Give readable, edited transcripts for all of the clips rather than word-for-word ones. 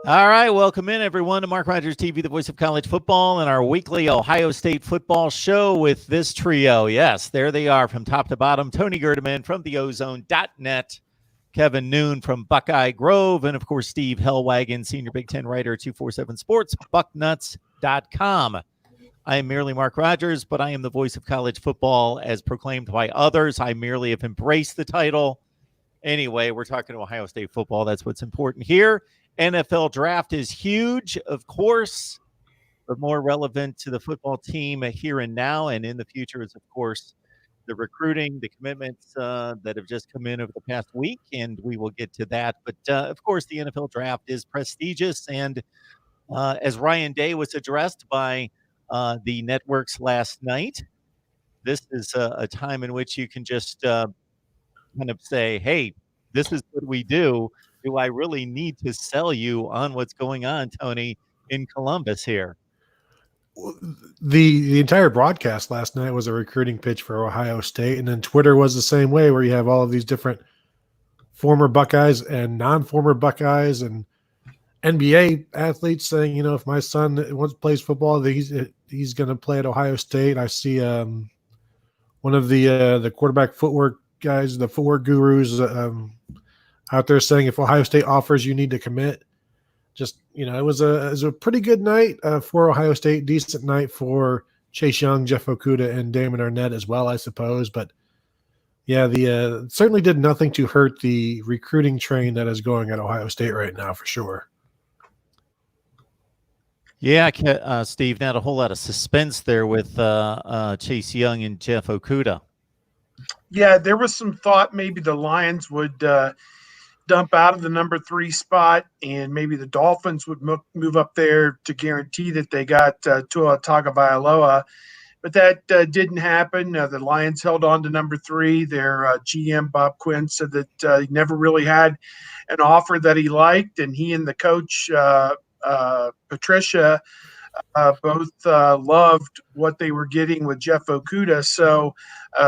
All right, welcome in everyone to Mark Rogers TV, the voice of college football, and our weekly Ohio State football show with this trio. Yes, there they are from top to bottom. Tony Gerdeman from theozone.net, Kevin Noon from Buckeye Grove, and of course Steve Hellwagon, senior Big Ten writer, 247 Sports, bucknuts.com. I am merely Mark Rogers, but I am the voice of college football as proclaimed by others. I merely have embraced the title. Anyway, we're talking Ohio State football. That's what's important here. NFL draft is huge, of course, but more relevant to the football team here and now and in the future is, of course, the recruiting, the commitments that have just come in over the past week, and we will get to that. But, of course, the NFL draft is prestigious, and as Ryan Day was addressed by the networks last night, this is a time in which you can just kind of say, hey, this is what we do. Do I really need to sell you on what's going on, Tony, in Columbus here? The entire broadcast last night was a recruiting pitch for Ohio State, and then Twitter was the same way, where you have all of these different former Buckeyes and non-former Buckeyes and NBA athletes saying, if my son plays football, he's going to play at Ohio State. I see one of the quarterback footwork guys, the footwork gurus, out there saying if Ohio State offers, you need to commit. Just, it was a pretty good night for Ohio State, decent night for Chase Young, Jeff Okudah, and Damon Arnett as well, I suppose. But yeah, the certainly did nothing to hurt the recruiting train that is going at Ohio State right now, for sure. Yeah, Steve, not a whole lot of suspense there with Chase Young and Jeff Okudah. Yeah, there was some thought maybe the Lions would dump out of the number 3 spot, and maybe the Dolphins would move up there to guarantee that they got Tua Tagovailoa. But that didn't happen. The Lions held on to number 3. Their GM, Bob Quinn, said that he never really had an offer that he liked, and he and the coach, Patricia, both loved what they were getting with Jeff Okudah. So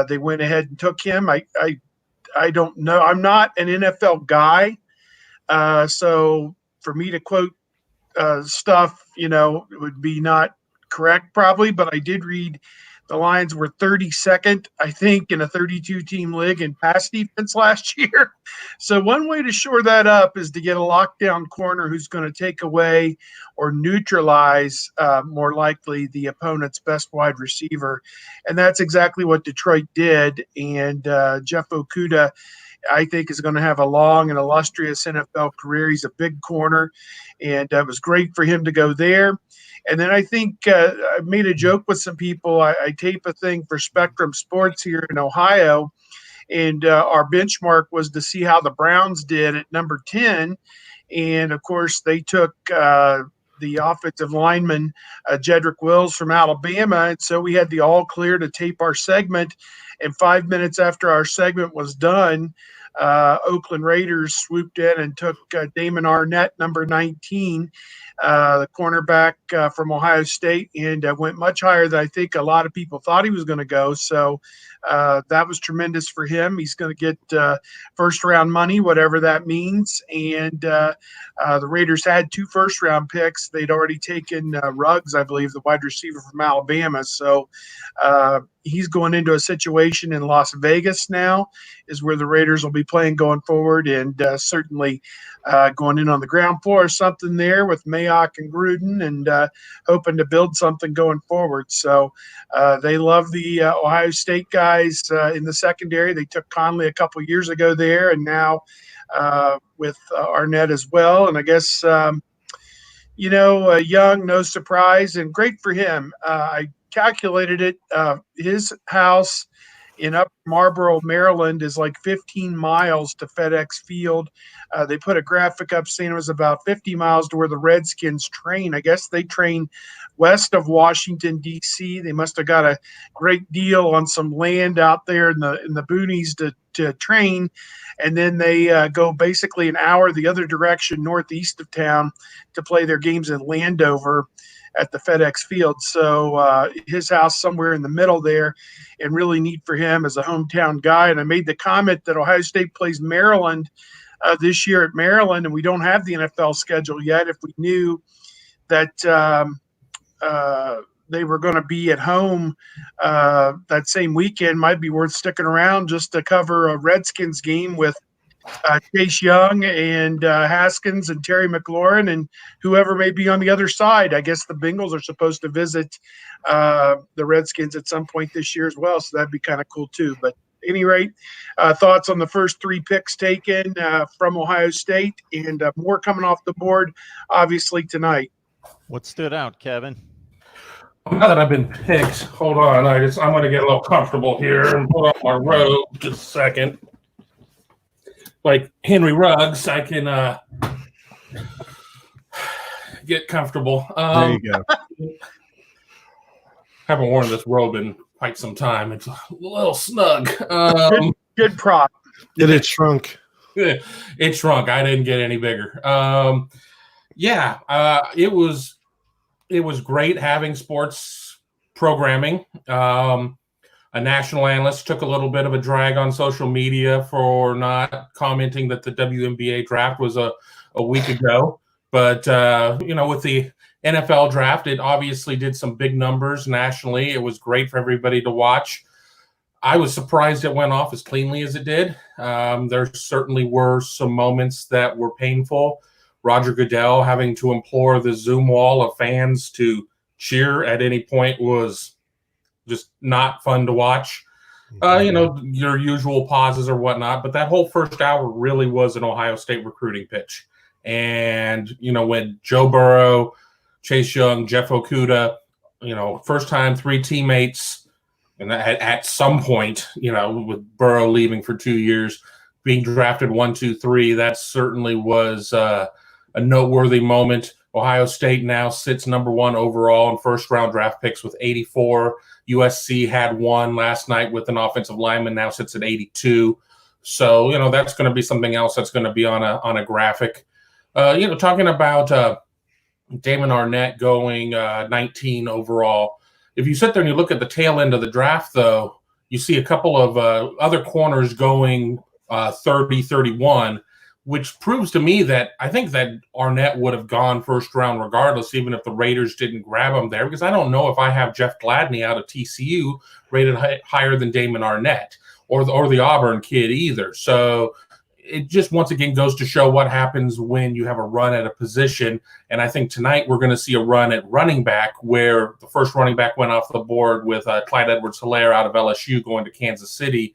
they went ahead and took him. I don't know. I'm not an NFL guy. So for me to quote stuff, it would be not correct probably, but I did read the Lions were 32nd, I think, in a 32-team league in pass defense last year. So one way to shore that up is to get a lockdown corner who's going to take away or neutralize, more likely, the opponent's best wide receiver. And that's exactly what Detroit did. And Jeff Okudah, I think, is going to have a long and illustrious NFL career. He's a big corner, and it was great for him to go there. And then I think I made a joke with some people. I tape a thing for Spectrum Sports here in Ohio, and our benchmark was to see how the Browns did at number 10. And, of course, they took the offensive lineman, Jedrick Wills from Alabama. And so we had the all clear to tape our segment. And 5 minutes after our segment was done, Oakland Raiders swooped in and took Damon Arnett, number 19, the cornerback from Ohio State, and went much higher than I think a lot of people thought he was going to go. So that was tremendous for him. He's going to get first-round money, whatever that means. And the Raiders had 2 first-round picks. They'd already taken Ruggs, I believe, the wide receiver from Alabama. So he's going into a situation in Las Vegas now, is where the Raiders will be playing going forward, and certainly going in on the ground floor or something there with Mayock and Gruden, and hoping to build something going forward. So they love the Ohio State guys in the secondary. They took Conley a couple years ago there, and now with Arnett as well. And I guess, Young, no surprise, and great for him. I calculated it. His house in Upper Marlboro, Maryland, is like 15 miles to FedEx Field. They put a graphic up saying it was about 50 miles to where the Redskins train. I guess they train west of Washington, D.C. They must have got a great deal on some land out there in the boonies to train. And then they go basically an hour the other direction, northeast of town, to play their games in Landover at the FedEx Field. So his house somewhere in the middle there, and really neat for him as a hometown guy. And I made the comment that Ohio State plays Maryland this year at Maryland, and we don't have the NFL schedule yet. If we knew that they were going to be at home that same weekend, might be worth sticking around just to cover a Redskins game with Chase Young and Haskins and Terry McLaurin and whoever may be on the other side. I guess the Bengals are supposed to visit the Redskins at some point this year as well, so that'd be kind of cool too. But at any rate, thoughts on the first 3 picks taken from Ohio State, and more coming off the board, obviously, tonight. What stood out, Kevin? Now that I've been picked, hold on. I'm going to get a little comfortable here and put on my robe just a second. Like Henry Ruggs, I can get comfortable. There you go. Haven't worn this robe in quite some time. It's a little snug. Good prop. It shrunk. It shrunk. I didn't get any bigger. It was great having sports programming. A national analyst took a little bit of a drag on social media for not commenting that the WNBA draft was a week ago. But, with the NFL draft, it obviously did some big numbers nationally. It was great for everybody to watch. I was surprised it went off as cleanly as it did. There certainly were some moments that were painful. Roger Goodell having to implore the Zoom wall of fans to cheer at any point was just not fun to watch. Your usual pauses or whatnot, but that whole first hour really was an Ohio State recruiting pitch. And, when Joe Burrow, Chase Young, Jeff Okudah, first time 3 teammates, and at some point, with Burrow leaving for 2 years, being drafted 1, 2, 3, that certainly was a noteworthy moment. Ohio State now sits number 1 overall in first-round draft picks with 84. USC had 1 last night with an offensive lineman, now sits at 82. So, that's going to be something else that's going to be on a graphic. Talking about Damon Arnett going 19 overall. If you sit there and you look at the tail end of the draft, though, you see a couple of other corners going 30, 31, which proves to me that I think that Arnett would have gone first round regardless, even if the Raiders didn't grab him there, because I don't know if I have Jeff Gladney out of TCU rated higher than Damon Arnett or the Auburn kid either. So it just once again goes to show what happens when you have a run at a position. And I think tonight we're going to see a run at running back where the first running back went off the board with Clyde Edwards-Helaire out of LSU going to Kansas City.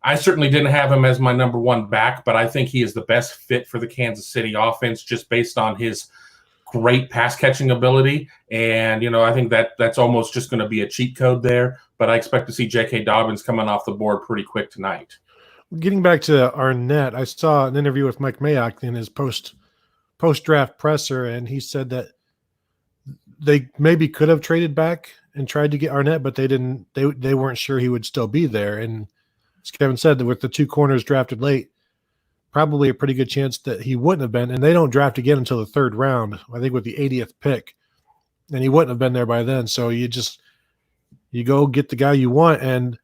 I certainly didn't have him as my number 1 back, but I think he is the best fit for the Kansas City offense just based on his great pass catching ability. And, I think that's almost just going to be a cheat code there, but I expect to see J.K. Dobbins coming off the board pretty quick tonight. Getting back to Arnett, I saw an interview with Mike Mayock in his post-draft presser, and he said that they maybe could have traded back and tried to get Arnett, but they didn't. They weren't sure he would still be there. And as Kevin said, that with the 2 corners drafted late, probably a pretty good chance that he wouldn't have been. And they don't draft again until the 3rd round, I think, with the 80th pick, and he wouldn't have been there by then. So you go get the guy you want. And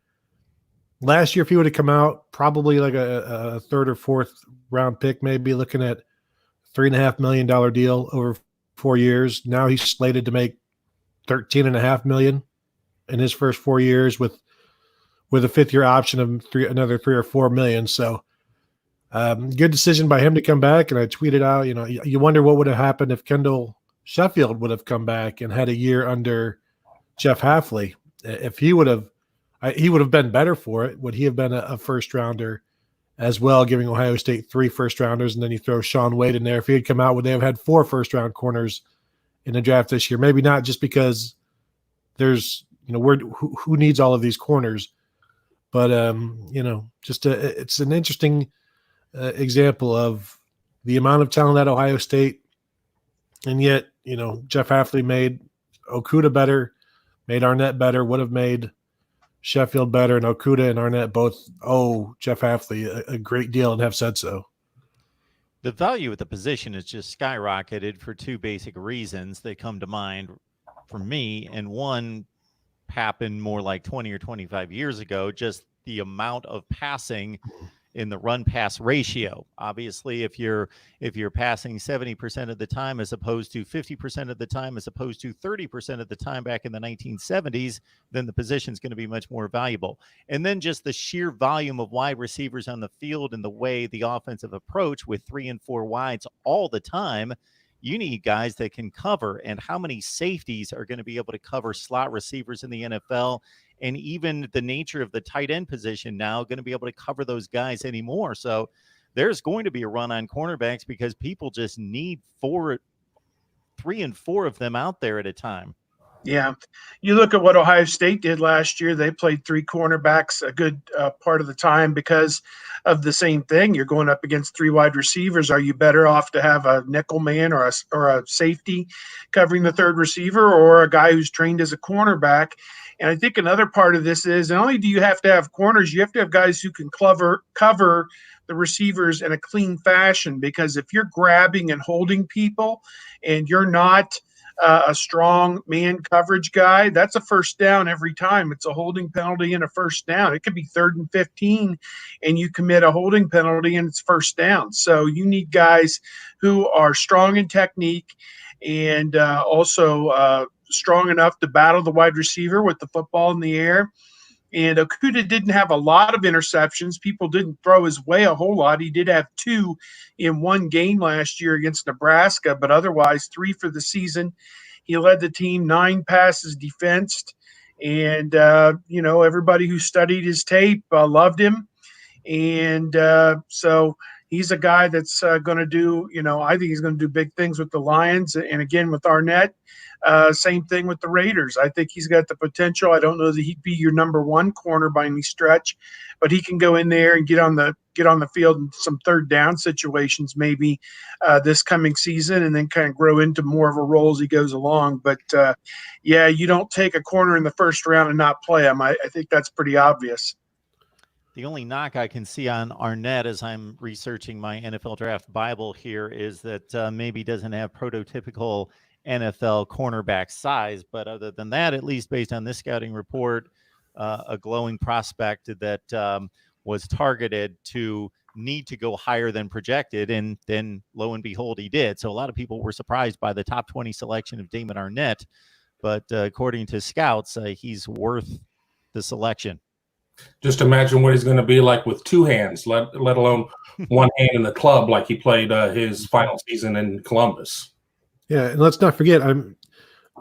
last year, if he would have come out, probably like a 3rd or 4th round pick, maybe looking at $3.5 million deal over 4 years. Now he's slated to make $13.5 million in his first 4 years with a 5th-year option of another $3 or $4 million. So good decision by him to come back. And I tweeted out, you wonder what would have happened if Kendall Sheffield would have come back and had a year under Jeff Hafley. If he would have been better for it. Would he have been a first rounder as well, giving Ohio State 3 first-rounders, and then you throw Shaun Wade in there? If he had come out, would they have had 4 first-round corners in the draft this year? Maybe not, just because there's, who needs all of these corners? But, it's an interesting example of the amount of talent at Ohio State. And yet, Jeff Hafley made Okudah better, made Arnett better, would have made Sheffield better, and Okudah and Arnett both owe Jeff Hafley a great deal and have said so. The value of the position has just skyrocketed for 2 basic reasons that come to mind for me. And one happened more like 20 or 25 years ago, just the amount of passing in the run pass ratio. Obviously, if you're passing 70% of the time as opposed to 50% of the time as opposed to 30% of the time back in the 1970s, then the position is going to be much more valuable. And then just the sheer volume of wide receivers on the field and the way the offensive approach with 3 and 4 wides all the time, you need guys that can cover. And how many safeties are going to be able to cover slot receivers in the NFL? And even the nature of the tight end position now going to be able to cover those guys anymore. So there's going to be a run on cornerbacks because people just need 3 and 4 of them out there at a time. Yeah. You look at what Ohio State did last year. They played 3 cornerbacks a good part of the time because of the same thing. You're going up against 3 wide receivers. Are you better off to have a nickel man or a safety covering the 3rd receiver, or a guy who's trained as a cornerback? And I think another part of this is not only do you have to have corners, you have to have guys who can cover the receivers in a clean fashion, because if you're grabbing and holding people and you're not a strong man coverage guy, that's a first down every time. It's a holding penalty and a first down. It could be 3rd and 15 and you commit a holding penalty and it's first down. So you need guys who are strong in technique and also strong enough to battle the wide receiver with the football in the air. And Okudah didn't have a lot of interceptions. People didn't throw his way a whole lot. He did have 2 in one game last year against Nebraska, but otherwise 3 for the season. He led the team, 9 passes defensed. And, everybody who studied his tape loved him. And so he's a guy that's going to do, I think he's going to do big things with the Lions. And again, with Arnett, same thing with the Raiders. I think he's got the potential. I don't know that he'd be your number 1 corner by any stretch, but he can go in there and get on the field in some 3rd down situations maybe this coming season, and then kind of grow into more of a role as he goes along. But you don't take a corner in the 1st round and not play him. I think that's pretty obvious. The only knock I can see on Arnett as I'm researching my NFL Draft Bible here is that maybe doesn't have prototypical NFL cornerback size. But other than that, at least based on this scouting report, a glowing prospect that was targeted to need to go higher than projected. And then lo and behold, he did. So a lot of people were surprised by the top 20 selection of Damon Arnett. But according to scouts, he's worth the selection. Just imagine what he's going to be like with 2 hands, let alone 1 hand in the club, like he played his final season in Columbus. Yeah, and let's not forget,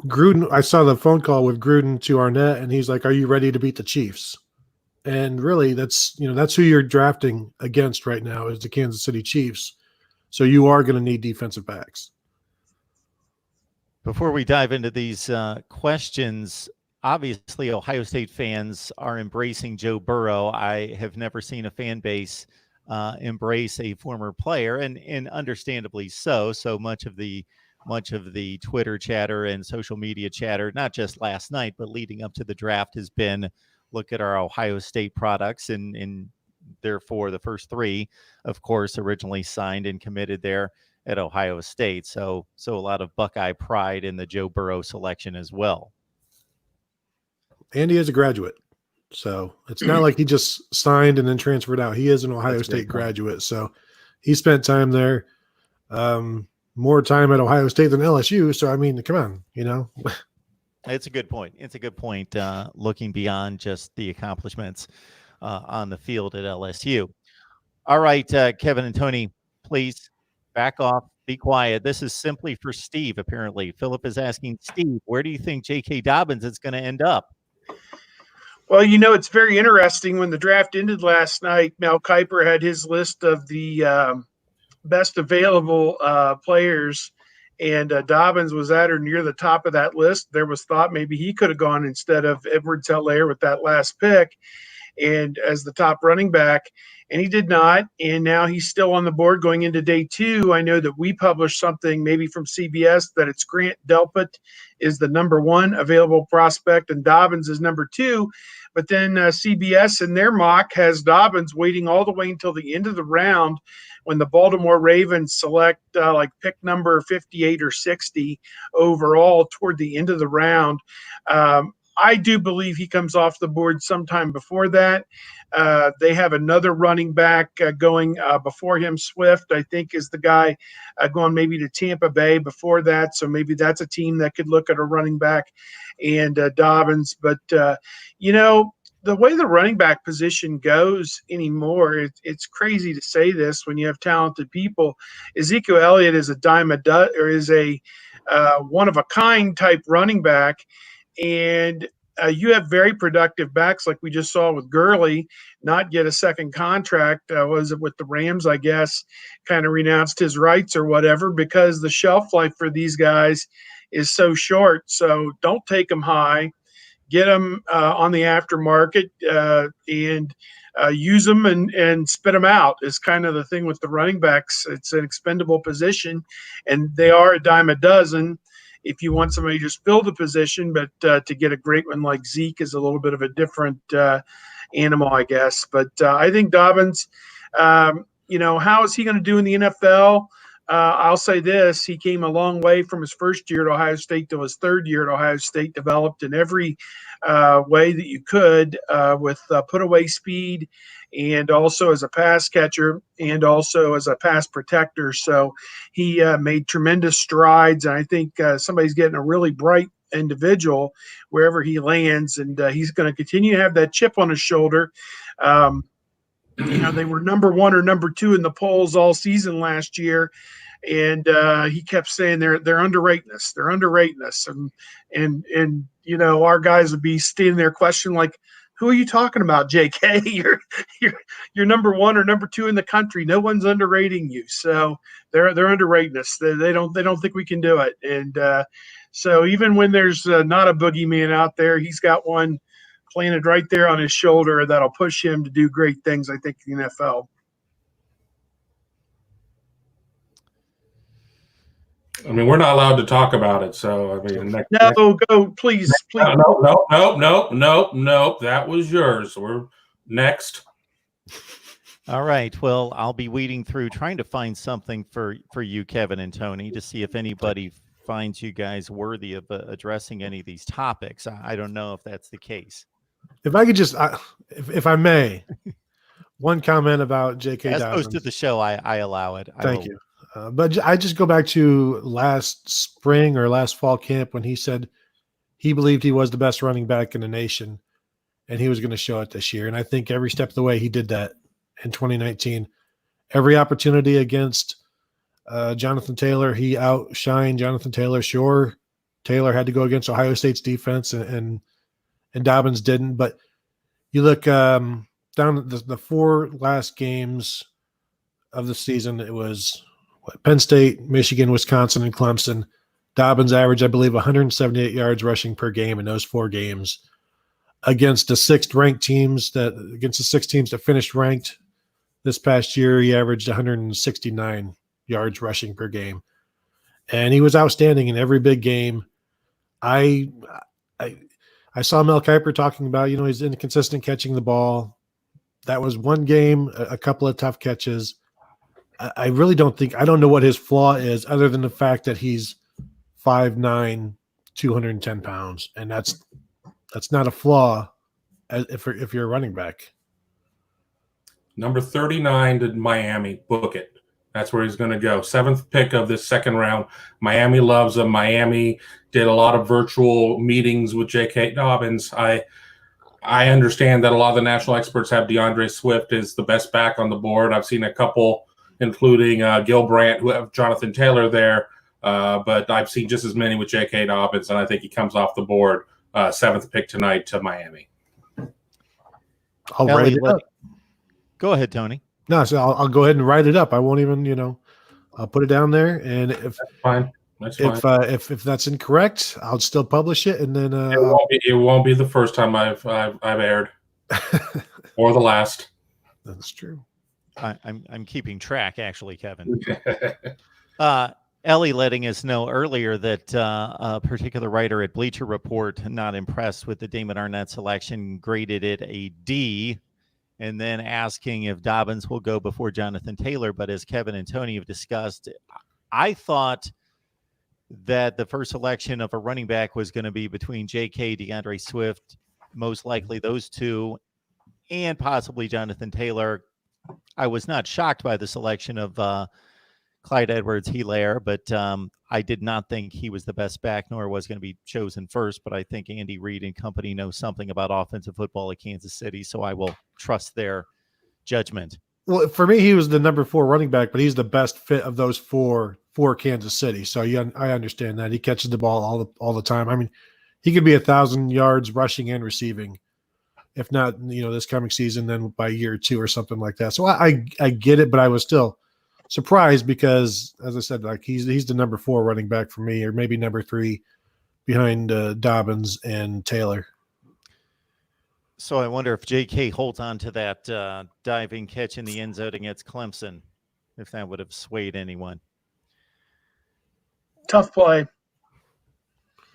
Gruden. I saw the phone call with Gruden to Arnett, and he's like, "Are you ready to beat the Chiefs?" And really, that's who you're drafting against right now is the Kansas City Chiefs. So you are going to need defensive backs. Before we dive into these questions, obviously, Ohio State fans are embracing Joe Burrow. I have never seen a fan base embrace a former player, and understandably so. So much of the Twitter chatter and social media chatter, not just last night, but leading up to the draft, has been, look at our Ohio State products, and therefore the first 3, of course, originally signed and committed there at Ohio State. So a lot of Buckeye pride in the Joe Burrow selection as well. And he is a graduate. So it's not like he just signed and then transferred out. He is an Ohio State graduate. So he spent time there, more time at Ohio State than LSU. So, I mean, come on, It's a good point. It's a good point, looking beyond just the accomplishments on the field at LSU. All right, Kevin and Tony, please back off. Be quiet. This is simply for Steve, apparently. Philip is asking, Steve, where do you think J.K. Dobbins is going to end up? Well, it's very interesting. When the draft ended last night, Mel Kiper had his list of the best available players, and Dobbins was at or near the top of that list. There was thought maybe he could have gone instead of Edwards-Helaire with that last pick and as the top running back, and he did not. And now he's still on the board going into day 2. I know that we published something maybe from CBS that it's Grant Delpit is the number 1 available prospect and Dobbins is number 2. But then CBS in their mock has Dobbins waiting all the way until the end of the round when the Baltimore Ravens select like pick number 58 or 60 overall toward the end of the round. I do believe he comes off the board sometime before that. They have another running back going before him. Swift, I think, is the guy going maybe to Tampa Bay before that. So maybe that's a team that could look at a running back and Dobbins. But, the way the running back position goes anymore, it's crazy to say this when you have talented people. Ezekiel Elliott is a is a one of a kind type running back, and you have very productive backs like we just saw with Gurley not get a second contract. Was it with the Rams? I guess kind of renounced his rights or whatever because the shelf life for these guys is so short. So don't take them high. Get them on the aftermarket and use them and spit them out is kind of the thing with the running backs. It's an expendable position, and they are a dime a dozen if you want somebody to just fill the position. But to get a great one like Zeke is a little bit of a different animal, I guess. But I think Dobbins, how is he going to do in the NFL? I'll say this: he came a long way from his first year at Ohio State to his third year at Ohio State, developed in every way that you could with put-away speed and also as a pass catcher and also as a pass protector. So he made tremendous strides, and I think somebody's getting a really bright individual wherever he lands, and he's going to continue to have that chip on his shoulder. They were number 1 or number 2 in the polls all season last year, and he kept saying they're underrating us. They're underrating us, and our guys would be standing there questioning like, who are you talking about, JK? You're number 1 or number 2 in the country. No one's underrating you. So they're underrating us. They don't think we can do it. And so even when there's not a boogeyman out there, he's got one planted right there on his shoulder that'll push him to do great things, I think, in the NFL. I mean, we're not allowed to talk about it. So, I mean, go, please. No. That was yours. We're next. All right. Well, I'll be weeding through trying to find something for you, Kevin and Tony, to see if anybody finds you guys worthy of addressing any of these topics. I don't know if that's the case. If I could just, if I may, one comment about J.K. As Dobbins. opposed to the show, I allow it. Thank you. But I just go back to last spring or last fall camp when he said he believed he was the best running back in the nation and he was going to show it this year. And I think every step of the way he did that in 2019. Every opportunity against Jonathan Taylor, he outshined Jonathan Taylor. Sure, Taylor had to go against Ohio State's defense and Dobbins didn't. But you look down the 4 last games of the season, it was Penn State, Michigan, Wisconsin, and Clemson. Dobbins averaged, I believe, 178 yards rushing per game in those 4 games against the 6th teams that finished ranked this past year. He averaged 169 yards rushing per game, and he was outstanding in every big game. I saw Mel Kiper talking about, he's inconsistent catching the ball. That was one game, a couple of tough catches. I really don't know what his flaw is other than the fact that he's 5'9", 210 pounds. And that's not a flaw if you're a running back. Number 39 to Miami. Book it. That's where he's going to go. 7th pick of this second round. Miami loves him. Miami did a lot of virtual meetings with J.K. Dobbins. I understand that a lot of the national experts have DeAndre Swift as the best back on the board. I've seen a couple, including Gil Brandt, who have Jonathan Taylor there. But I've seen just as many with J.K. Dobbins, and I think he comes off the board 7th pick tonight to Miami. I'll write it up. Go ahead, Tony. No, so I'll go ahead and write it up. I won't even, I'll put it down there. And if that's fine. If that's incorrect, I'll still publish it. And then it won't be the first time I've aired, or the last. That's true. I'm keeping track, actually, Kevin. Ellie letting us know earlier that a particular writer at Bleacher Report, not impressed with the Damon Arnett selection, graded it a D, and then asking if Dobbins will go before Jonathan Taylor. But as Kevin and Tony have discussed, I thought that the first selection of a running back was going to be between J.K., DeAndre Swift, most likely those two, and possibly Jonathan Taylor. I was not shocked by the selection of Clyde Edwards-Helaire, but I did not think he was the best back, nor was going to be chosen first. But I think Andy Reid and company know something about offensive football at Kansas City, so I will trust their judgment. Well, for me, he was the number 4 running back, but he's the best fit of those four for Kansas City. So I understand that. He catches the ball all the time. I mean, he could be 1,000 yards rushing and receiving, if not, this coming season, then by year 2 or something like that. So I get it, but I was still surprised because, as I said, like he's the number 4 running back for me, or maybe number 3 behind Dobbins and Taylor. So I wonder if J.K. holds on to that diving catch in the end zone against Clemson, if that would have swayed anyone. Tough play.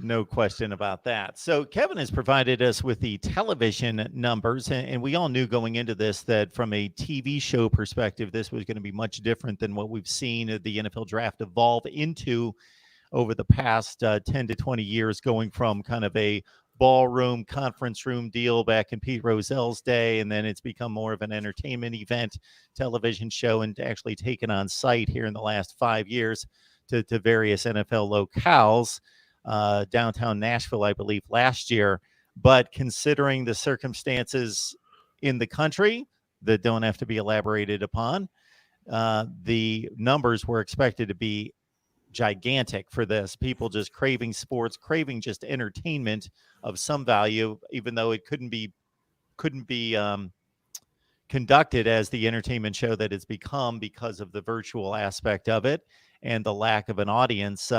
No question about that. So Kevin has provided us with the television numbers, and we all knew going into this that from a TV show perspective, this was going to be much different than what we've seen the NFL draft evolve into over the past 10 to 20 years, going from kind of a ballroom, conference room deal back in Pete Rozell's day, and then it's become more of an entertainment event, television show, and actually taken on site here in the last 5 years to various NFL locales. Downtown Nashville, I believe, last year. But considering the circumstances in the country that don't have to be elaborated upon, the numbers were expected to be gigantic for this. People just craving sports, craving just entertainment of some value, even though it couldn't be conducted as the entertainment show that it's become because of the virtual aspect of it and the lack of an audience.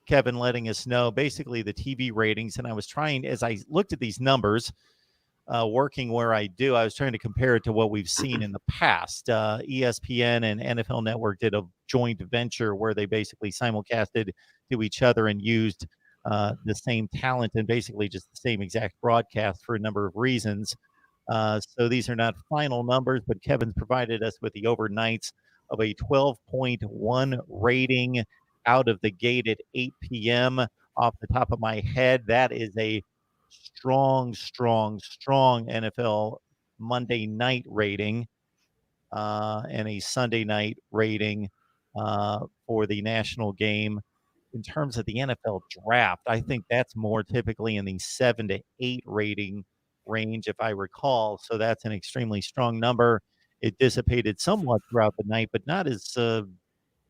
Kevin letting us know basically the TV ratings. And I was trying, as I looked at these numbers, working where I do, I was trying to compare it to what we've seen in the past. ESPN and NFL Network did a joint venture where they basically simulcasted to each other and used the same talent and basically just the same exact broadcast for a number of reasons. So these are not final numbers, but Kevin's provided us with the overnights of a 12.1 rating out of the gate at 8 p.m. Off the top of my head, that is a strong NFL Monday night rating and a Sunday night rating for the national game. In terms of the NFL draft, I think that's more typically in the 7 to 8 rating range, if I recall. So that's an extremely strong number. It dissipated somewhat throughout the night, but not as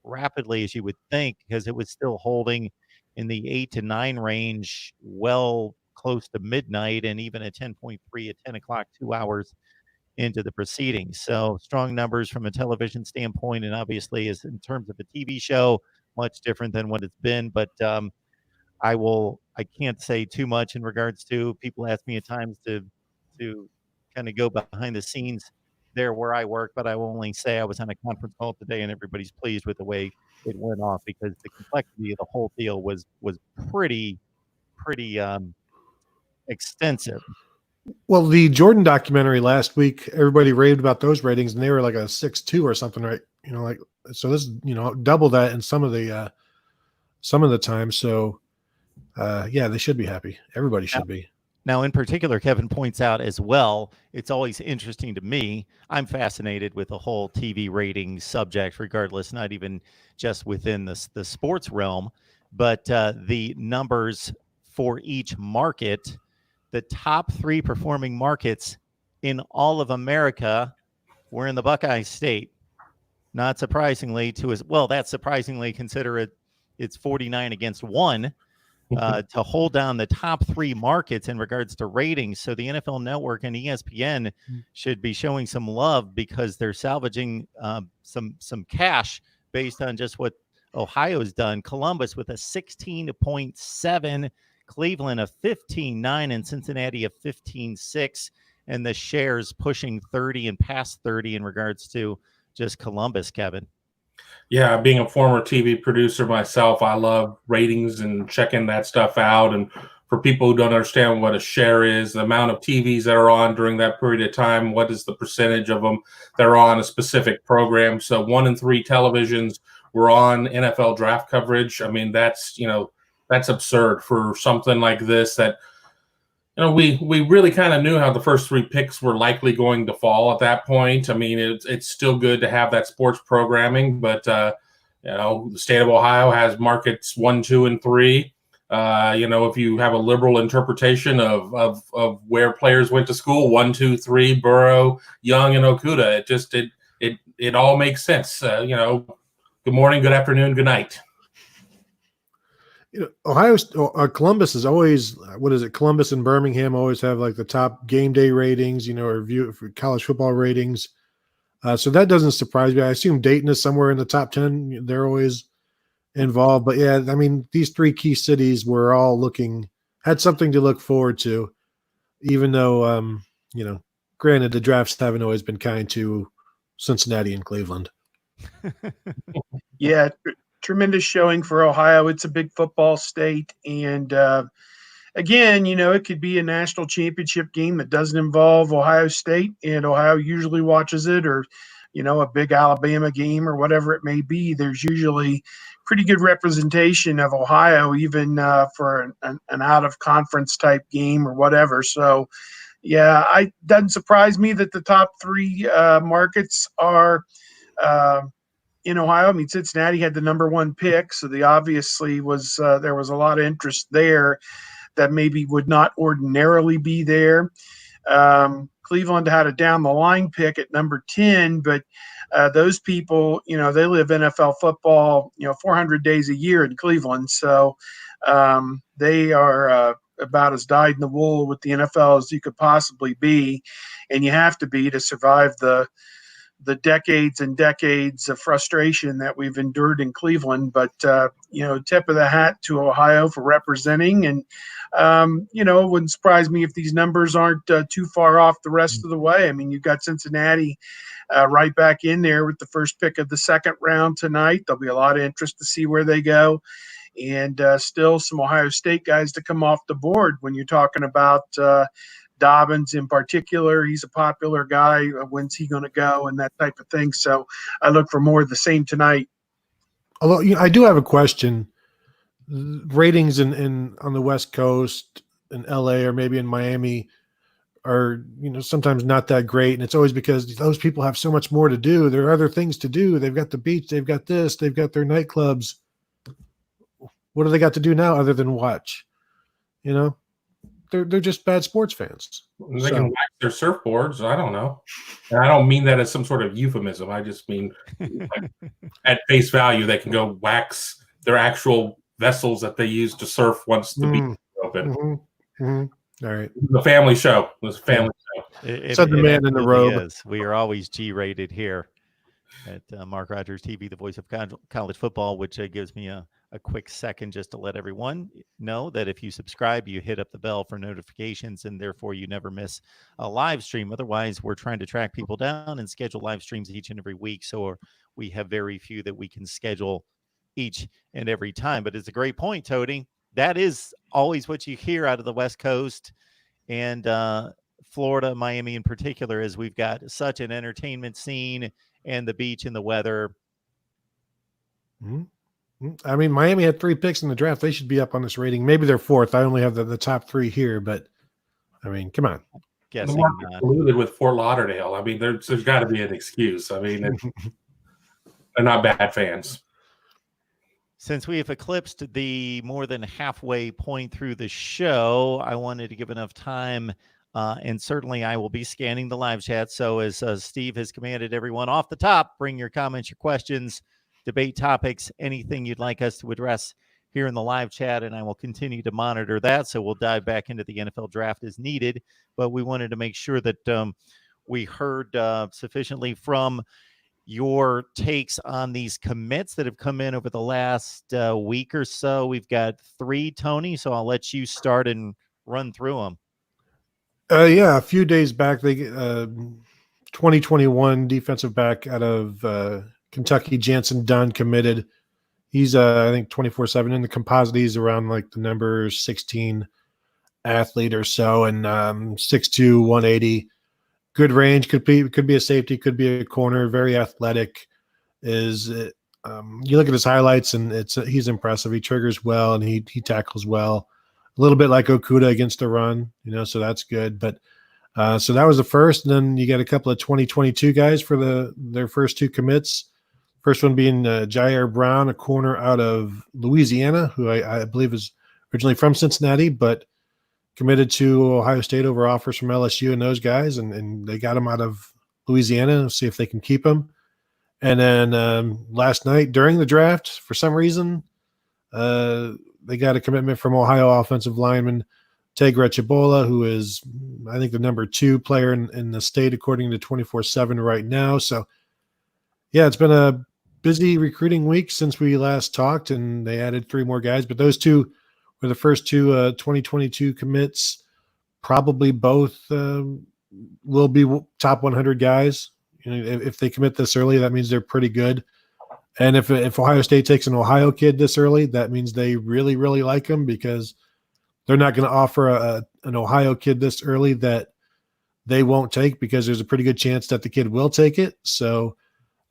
rapidly as you would think, because it was still holding in the 8 to 9 range, well close to midnight, and even at 10.3 at 10 o'clock, 2 hours into the proceedings. So strong numbers from a television standpoint, and obviously is in terms of a TV show, much different than what it's been. But I can't say too much in regards to, people ask me at times to kind of go behind the scenes there where I work, but I will only say I was on a conference call today and everybody's pleased with the way it went off, because the complexity of the whole deal was pretty extensive. Well, the Jordan documentary last week, everybody raved about those ratings, and they were like a 6.2 or something, right? So this, double that in some of the time. So, they should be happy. Everybody should be. Now, in particular, Kevin points out as well, it's always interesting to me. I'm fascinated with the whole TV rating subject, regardless, not even just within the sports realm, but the numbers for each market. The top 3 performing markets in all of America were in the Buckeye state. Not surprisingly, that's surprisingly, consider it's 49 against 1 to hold down the top 3 markets in regards to ratings. So the NFL Network and ESPN should be showing some love, because they're salvaging some cash based on just what Ohio's done. Columbus with a 16.7, Cleveland a 15.9, and Cincinnati a 15.6, and the shares pushing 30 and past 30 in regards to just Columbus, Kevin. Yeah, being a former TV producer myself, I love ratings and checking that stuff out. And for people who don't understand what a share is, the amount of TVs that are on during that period of time, what is the percentage of them that are on a specific program? So 1 in 3 televisions were on NFL draft coverage. I mean, that's, that's absurd for something like this that, we really kind of knew how the first 3 picks were likely going to fall at that point. I mean, it's still good to have that sports programming, but, the state of Ohio has markets 1, 2, and 3. If you have a liberal interpretation of where players went to school, 1, 2, 3, Burrow, Young, and Okudah, it all makes sense. Good morning, good afternoon, good night. Columbus is always, Columbus and Birmingham always have like the top game day ratings, or for college football ratings. So that doesn't surprise me. I assume Dayton is somewhere in the top 10. They're always involved. But yeah, I mean, these 3 key cities were all had something to look forward to, even though, granted, the drafts haven't always been kind to Cincinnati and Cleveland. Yeah, tremendous showing for Ohio. It's a big football state. And again, it could be a national championship game that doesn't involve Ohio State, and Ohio usually watches it, or, a big Alabama game or whatever it may be. There's usually pretty good representation of Ohio, even for an out-of-conference type game or whatever. So, yeah, it doesn't surprise me that the top 3 markets are in Ohio. I mean, Cincinnati had the number 1 pick, so obviously there was a lot of interest there that maybe would not ordinarily be there. Cleveland had a down the line pick at number 10, but those people, they live NFL football, 400 days a year in Cleveland. So they are about as dyed in the wool with the NFL as you could possibly be. And you have to be to survive the decades and decades of frustration that we've endured in Cleveland. But, tip of the hat to Ohio for representing. And, it wouldn't surprise me if these numbers aren't too far off the rest of the way. I mean, you've got Cincinnati right back in there with the first pick of the second round tonight. There'll be a lot of interest to see where they go. And still some Ohio State guys to come off the board when you're talking about Dobbins in particular. He's a popular guy. When's he going to go and that type of thing. So I look for more of the same tonight. Although I do have a question. Ratings in on the West Coast in LA or maybe in Miami are, sometimes not that great. And it's always because those people have so much more to do. There are other things to do. They've got the beach. They've got this. They've got their nightclubs. What do they got to do now other than watch? They're just bad sports fans. They can wax their surfboards. I don't know. And I don't mean that as some sort of euphemism. I just mean at face value, they can go wax their actual vessels that they use to surf once the beach is open. Mm-hmm. Mm-hmm. All right. The family show. It was a family show. Said the man in the robe. We are always G-rated here at Mark Rogers TV, the voice of college football, which gives me a quick second just to let everyone know that if you subscribe, you hit up the bell for notifications, and therefore you never miss a live stream. Otherwise, we're trying to track people down and schedule live streams each and every week. So we have very few that we can schedule each and every time. But it's a great point, Tony. That is always what you hear out of the West Coast and Florida, Miami in particular, is we've got such an entertainment scene and the beach and the weather. Mm-hmm. I mean, Miami had 3 picks in the draft. They should be up on this rating. Maybe they're 4th. I only have the top 3 here, but I mean, come on. Guessing the market's polluted with Fort Lauderdale. I mean, there's got to be an excuse. I mean, they're not bad fans. Since we have eclipsed the more than halfway point through the show, I wanted to give enough time, and certainly I will be scanning the live chat. So as Steve has commanded everyone off the top, bring your comments, your questions, debate topics, anything you'd like us to address here in the live chat, and I will continue to monitor that. So we'll dive back into the NFL draft as needed, but we wanted to make sure that we heard sufficiently from your takes on these commits that have come in over the last week or so. We've got 3, Tony, so I'll let you start and run through them. Yeah, a few days back, they 2021 defensive back out of Kentucky, Jansen Dunn, committed. He's I think 24/7 in the composite. He's around like the number 16 athlete or so, and 6'2", 180. Good range. Could be a safety. Could be a corner. Very athletic. Is You look at his highlights, and he's impressive. He triggers well, and he tackles well. A little bit like Okuda against the run, so that's good. But so that was the first, and then you got a couple of 2022 guys for their first two commits. First one being Jair Brown, a corner out of Louisiana, who I believe is originally from Cincinnati, but committed to Ohio State over offers from LSU and those guys, and they got him out of Louisiana. See if they can keep him. And then last night during the draft, for some reason, they got a commitment from Ohio offensive lineman Tegra Chabola, who is, I think, the number 2 player in the state according to 24/7 right now. So, yeah, it's been a busy recruiting week since we last talked, and they added 3 more guys. But those 2 were the first 2 2022 commits. Probably both will be top 100 guys. If they commit this early, that means they're pretty good. And if Ohio State takes an Ohio kid this early, that means they really, really like him, because they're not going to offer an Ohio kid this early that they won't take, because there's a pretty good chance that the kid will take it. So,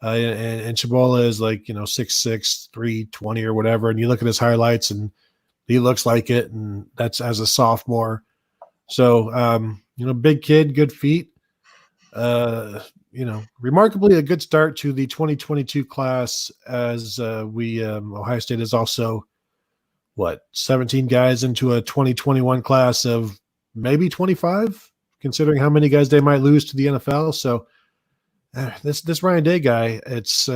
and Chabola is like, 6'6", 320 or whatever. And you look at his highlights and he looks like it. And that's as a sophomore. So, big kid, good feet. Remarkably a good start to the 2022 class, as Ohio State is also 17 guys into a 2021 class of maybe 25, considering how many guys they might lose to the NFL. So this Ryan Day guy, it's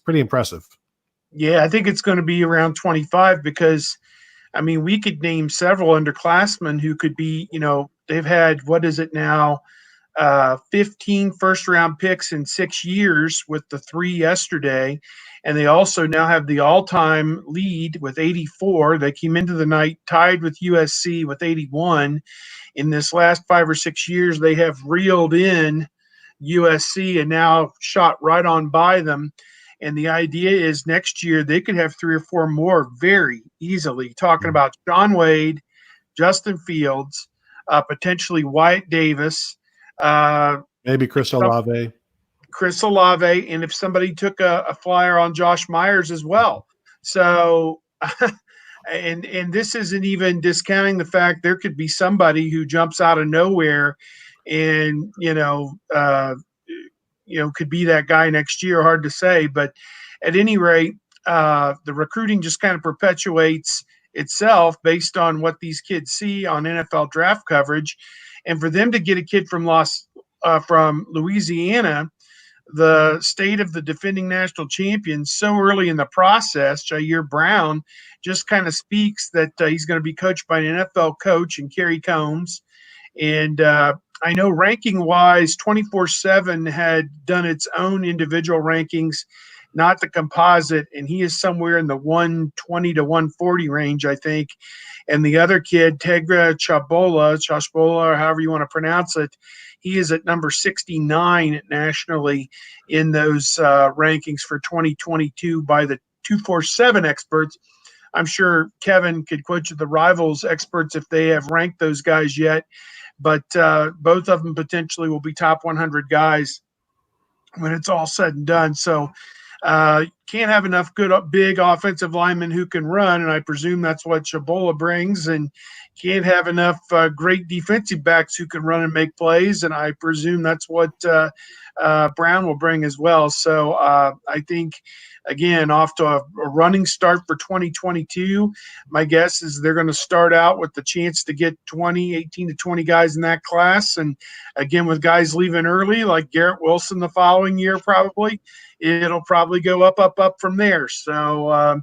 pretty impressive. Yeah, I think it's going to be around 25, because we could name several underclassmen who could be, they've had, what is it now, 15 first-round picks in 6 years with the 3 yesterday. And they also now have the all-time lead with 84. They came into the night tied with USC with 81. In this last 5 or 6 years, they have reeled in USC and now shot right on by them. And the idea is next year they could have 3 or 4 more very easily. Talking about John Wade, Justin Fields, potentially Wyatt Davis, maybe Chris Olave. And if somebody took a flyer on Josh Myers as well. So, and this isn't even discounting the fact there could be somebody who jumps out of nowhere and, could be that guy next year. Hard to say, but at any rate, the recruiting just kind of perpetuates itself based on what these kids see on NFL draft coverage. And for them to get a kid from Louisiana, the state of the defending national champions, so early in the process, Jair Brown, just kind of speaks that he's going to be coached by an NFL coach and Kerry Combs. And I know ranking-wise, 24/7 had done its own individual rankings, not the composite, and he is somewhere in the 120 to 140 range, I think. And the other kid, Tegra Chabola, or however you want to pronounce it, he is at number 69 nationally in those rankings for 2022 by the 247 experts. I'm sure Kevin could quote you the Rivals experts if they have ranked those guys yet, but both of them potentially will be top 100 guys when it's all said and done. So can't have enough good big offensive linemen who can run, and I presume that's what Chabola brings, and can't have enough great defensive backs who can run and make plays, and I presume that's what Brown will bring as well. So I think, again, off to a running start for 2022. My guess is they're going to start out with the chance to get 18 to 20 guys in that class, and again, with guys leaving early like Garrett Wilson the following year, probably it'll probably go up from there. So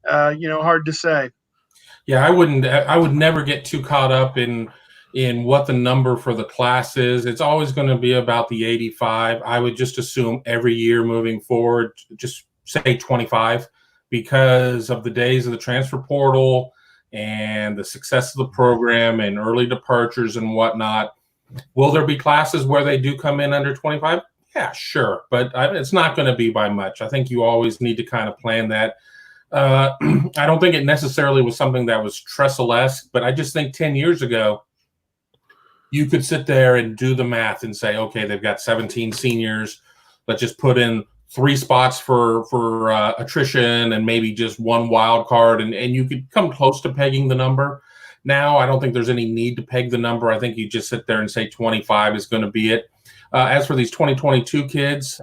hard to say. Yeah, I would never get too caught up in what the number for the class is. It's always going to be about the 85. I would just assume every year moving forward, just say 25, because of the days of the transfer portal and the success of the program and early departures and whatnot. Will there be classes where they do come in under 25? Yeah, sure. But it's not going to be by much. I think you always need to kind of plan that. I don't think it necessarily was something that was Tressel-esque, but I just think 10 years ago, you could sit there and do the math and say, okay, they've got 17 seniors. Let's just put in 3 spots for attrition and maybe just 1 wild card, and you could come close to pegging the number. Now, I don't think there's any need to peg the number. I think you just sit there and say 25 is going to be it. As for these 2022 kids,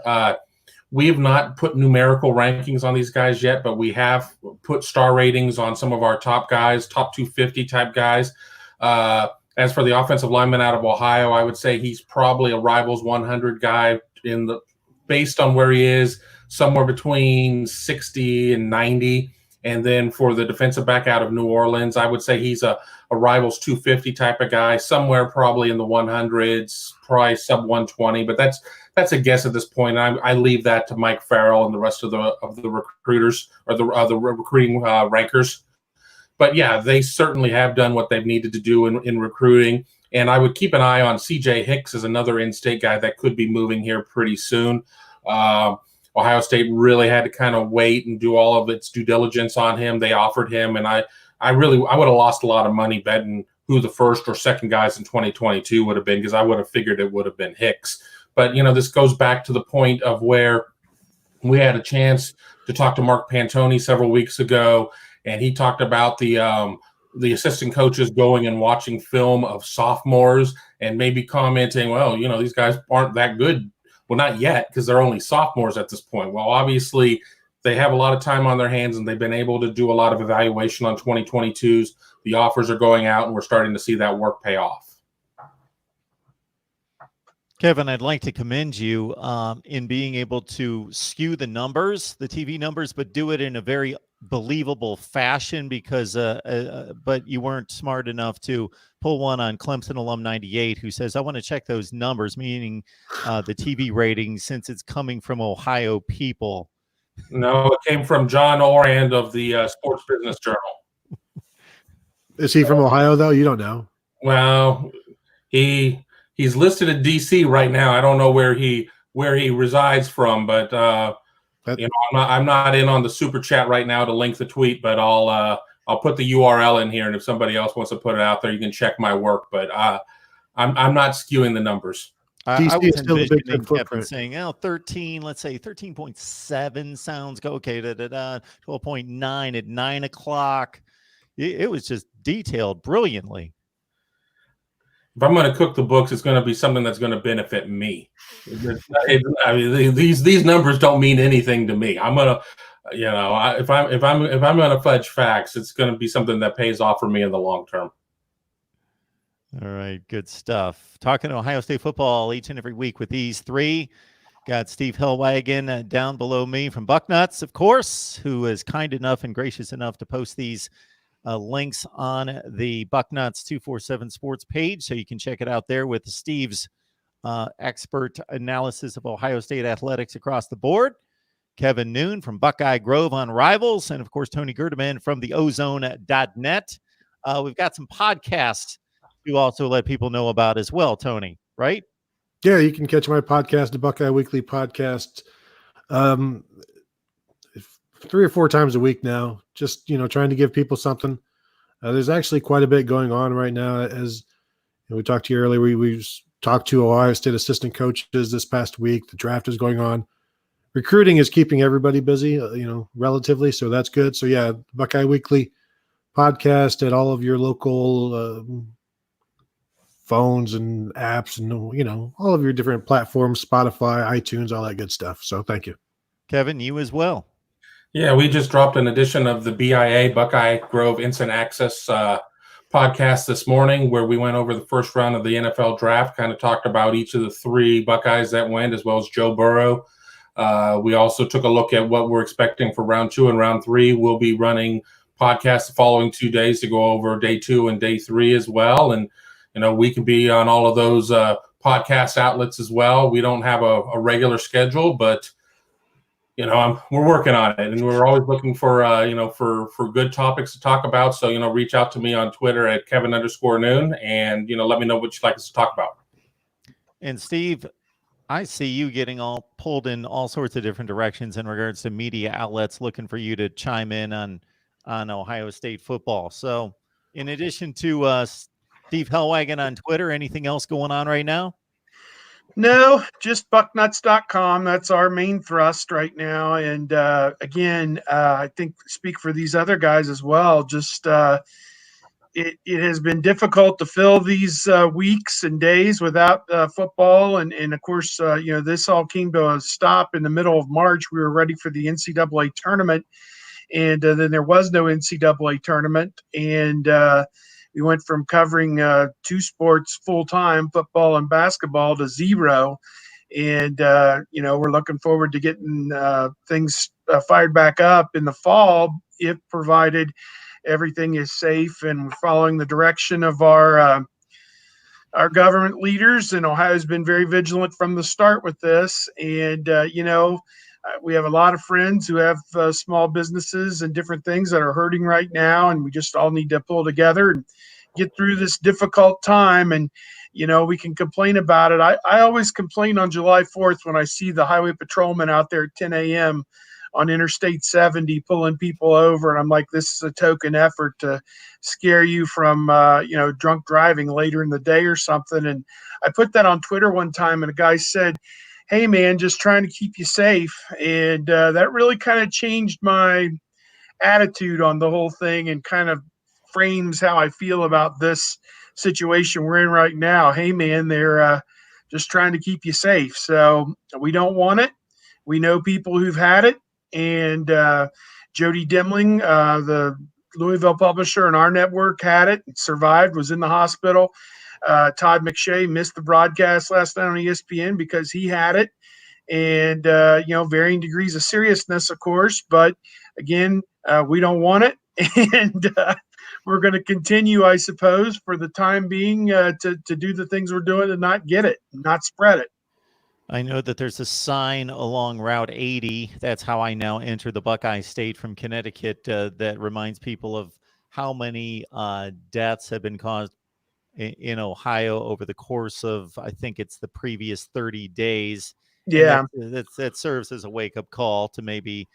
we have not put numerical rankings on these guys yet, but we have put star ratings on some of our top guys, top 250 type guys. As for the offensive lineman out of Ohio, I would say he's probably a Rivals 100 guy based on where he is, somewhere between 60 and 90. And then for the defensive back out of New Orleans, I would say he's a Rivals 250 type of guy, somewhere probably in the 100s, probably sub 120. But that's a guess at this point. I leave that to Mike Farrell and the rest of the recruiters or the recruiting rankers. But yeah, they certainly have done what they've needed to do in recruiting. And I would keep an eye on C.J. Hicks as another in-state guy that could be moving here pretty soon. Ohio State really had to kind of wait and do all of its due diligence on him. They offered him, and I would have lost a lot of money betting who the first or second guys in 2022 would have been, because I would have figured it would have been Hicks. But, this goes back to the point of where we had a chance to talk to Mark Pantoni several weeks ago, and he talked about the assistant coaches going and watching film of sophomores and maybe commenting, well, these guys aren't that good. Well, not yet, because they're only sophomores at this point. Well, obviously, they have a lot of time on their hands, and they've been able to do a lot of evaluation on 2022s. The offers are going out, and we're starting to see that work pay off. Kevin, I'd like to commend you in being able to skew the numbers, the TV numbers, but do it in a very believable fashion, because but you weren't smart enough to pull one on Clemson alum 98 who says, I want to check those numbers, meaning the TV ratings, since it's coming from Ohio people. No, it came from John Orand of the Sports Business Journal. Is he from Ohio, though? You don't know. Well, he's listed at D.C. right now. I don't know where he resides from, but I'm not in on the super chat right now to link the tweet, but I'll put the URL in here, and if somebody else wants to put it out there, you can check my work. But I'm not skewing the numbers. I was envisioning Kevin saying, 13, let's say 13.7 sounds okay. 12.9 at 9 o'clock. It was just detailed brilliantly. If I'm going to cook the books, it's going to be something that's going to benefit me. These numbers don't mean anything to me. I'm going to, if I'm going to fudge facts, it's going to be something that pays off for me in the long term. All right, good stuff. Talking Ohio State football each and every week with these three. Got Steve Hellwagon down below me from Bucknuts, of course, who is kind enough and gracious enough to post these links on the Bucknuts 247 Sports page, so you can check it out there with Steve's expert analysis of Ohio State athletics across the board. Kevin Noon from Buckeye Grove on Rivals, and of course Tony Gerdeman from the ozone.net. We've got some podcasts to also let people know about as well, Tony, right? Yeah, you can catch my podcast, the Buckeye Weekly Podcast, 3 or 4 times a week now, just, trying to give people something. There's actually quite a bit going on right now. As we talked to you earlier, we talked to Ohio State assistant coaches this past week. The draft is going on. Recruiting is keeping everybody busy, relatively, so that's good. So, yeah, Buckeye Weekly Podcast at all of your local phones and apps and, all of your different platforms, Spotify, iTunes, all that good stuff. So thank you. Kevin, you as well. Yeah, we just dropped an edition of the BIA, Buckeye Grove Instant Access podcast this morning, where we went over the first round of the NFL draft, kind of talked about each of the 3 Buckeyes that went, as well as Joe Burrow. We also took a look at what we're expecting for round 2 and round 3. We'll be running podcasts the following 2 days to go over day 2 and day 3 as well. And, we can be on all of those podcast outlets as well. We don't have a regular schedule, but we're working on it, and we're always looking for for good topics to talk about. So reach out to me on Twitter at Kevin_Noon, and let me know what you'd like us to talk about. And Steve, I see you getting all pulled in all sorts of different directions in regards to media outlets looking for you to chime in on Ohio State football. So, in addition to Steve Hellwagon on Twitter, anything else going on right now? No, just bucknuts.com. That's our main thrust right now. And again, I think speak for these other guys as well. Just it has been difficult to fill these weeks and days without football. And of course, this all came to a stop in the middle of March. We were ready for the NCAA tournament. And then there was no NCAA tournament. And we went from covering two sports full time, football and basketball, to zero. And, we're looking forward to getting things fired back up in the fall, if provided everything is safe and we're following the direction of our government leaders. And Ohio's been very vigilant from the start with this. And, we have a lot of friends who have small businesses and different things that are hurting right now. And we just all need to pull together and get through this difficult time. And, we can complain about it. I always complain on July 4th when I see the highway patrolman out there at 10 a.m. on Interstate 70 pulling people over. And I'm like, this is a token effort to scare you from, drunk driving later in the day or something. And I put that on Twitter one time and a guy said, hey man, just trying to keep you safe. And that really kind of changed my attitude on the whole thing and kind of frames how I feel about this situation we're in right now. Hey man, they're just trying to keep you safe. So we don't want it. We know people who've had it. And Jody Dimling, the Louisville publisher in our network, had it, survived, was in the hospital. Todd McShay missed the broadcast last night on ESPN because he had it. And, varying degrees of seriousness, of course. But again, we don't want it. And we're going to continue, I suppose, for the time being to do the things we're doing and not get it, not spread it. I know that there's a sign along Route 80. That's how I now enter the Buckeye State from Connecticut that reminds people of how many deaths have been caused in Ohio over the course of, I think it's the previous 30 days. Yeah. That serves as a wake-up call to maybe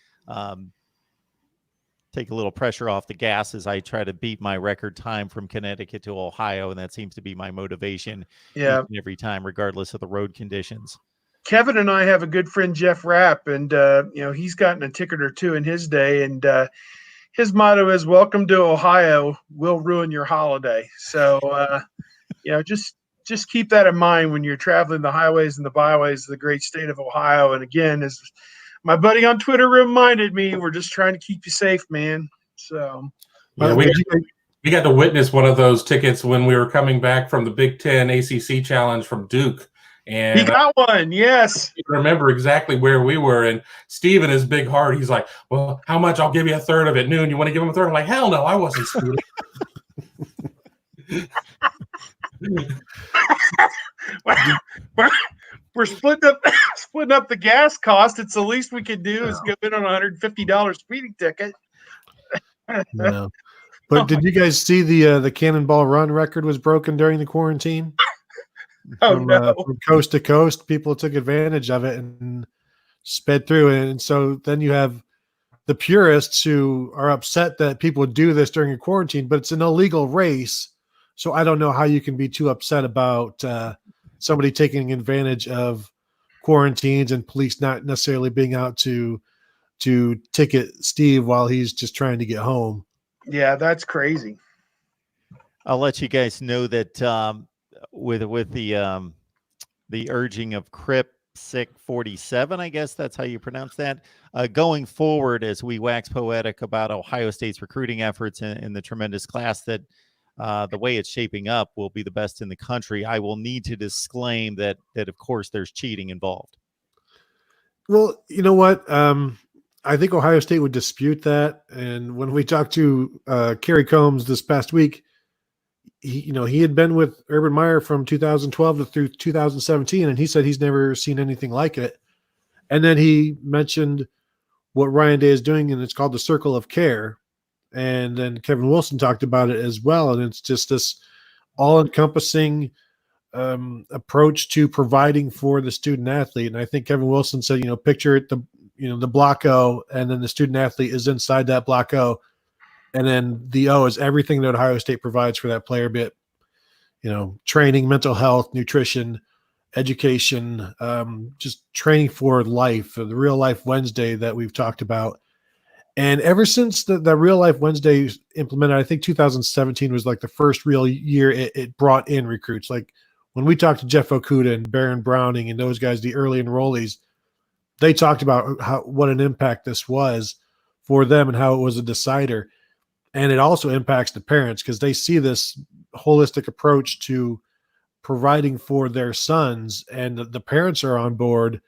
take a little pressure off the gas as I try to beat my record time from Connecticut to Ohio, and that seems to be my motivation each and every time, regardless of the road conditions. Kevin and I have a good friend, Jeff Rapp, and he's gotten a ticket or two in his day, and his motto is "Welcome to Ohio. We'll ruin your holiday." So, just keep that in mind when you're traveling the highways and the byways of the great state of Ohio. And again, as my buddy on Twitter reminded me, we're just trying to keep you safe, man. So, yeah, we got to witness one of those tickets when we were coming back from the Big Ten ACC Challenge from Duke. And he got one, yes. I remember exactly where we were. And Steve, in his big heart, he's like, well, how much? I'll give you a third of it. Noon, you want to give him a third? I'm like, hell no, I wasn't scooting. We're splitting up the gas cost. It's the least we can do is go in on a $150 speeding ticket. No. But did you guys see the Cannonball Run record was broken during the quarantine? From coast to coast, people took advantage of it and sped through. And so then you have the purists who are upset that people do this during a quarantine, but it's an illegal race. So I don't know how you can be too upset about somebody taking advantage of quarantines and police not necessarily being out to ticket Steve while he's just trying to get home. Yeah, that's crazy. I'll let you guys know that with the urging of Crip-Sick 47, I guess that's how you pronounce that. Going forward, as we wax poetic about Ohio State's recruiting efforts in the tremendous class that the way it's shaping up will be the best in the country, I will need to disclaim that of course there's cheating involved. Well, you know what? I think Ohio State would dispute that. And when we talked to Kerry Combs this past week, he had been with Urban Meyer from 2012 through 2017, and he said he's never seen anything like it. And then he mentioned what Ryan Day is doing, and it's called the Circle of Care. And then Kevin Wilson talked about it as well. And it's just this all-encompassing approach to providing for the student athlete. And I think Kevin Wilson said, picture it, the block O, and then the student athlete is inside that block O. And then the O is everything that Ohio State provides for that player, be it, training, mental health, nutrition, education, just training for life, the Real Life Wednesday that we've talked about. And ever since the Real Life Wednesday implemented, I think 2017 was like the first real year it brought in recruits. Like when we talked to Jeff Okuda and Baron Browning and those guys, the early enrollees, they talked about what an impact this was for them and how it was a decider. And it also impacts the parents because they see this holistic approach to providing for their sons, and the parents are on board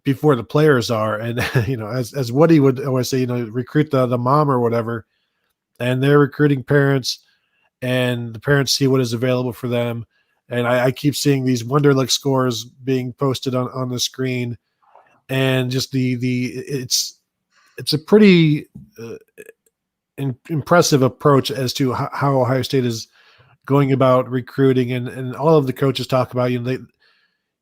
before the players are. And, as Woody would always say, recruit the mom or whatever, and they're recruiting parents, and the parents see what is available for them. And I keep seeing these Wonderlic scores being posted on the screen, and just it's a pretty impressive approach as to how Ohio State is going about recruiting, and all of the coaches talk about, you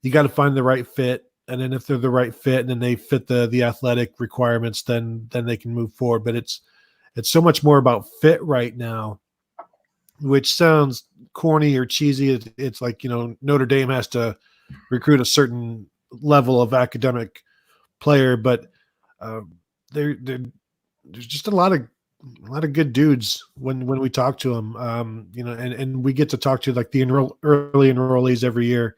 got to find the right fit. And then if they're the right fit and then they fit the athletic requirements, then they can move forward. But it's so much more about fit right now, which sounds corny or cheesy. It's like, Notre Dame has to recruit a certain level of academic player, but there's just a lot of good dudes when we talk to them, and we get to talk to like the early enrollees every year,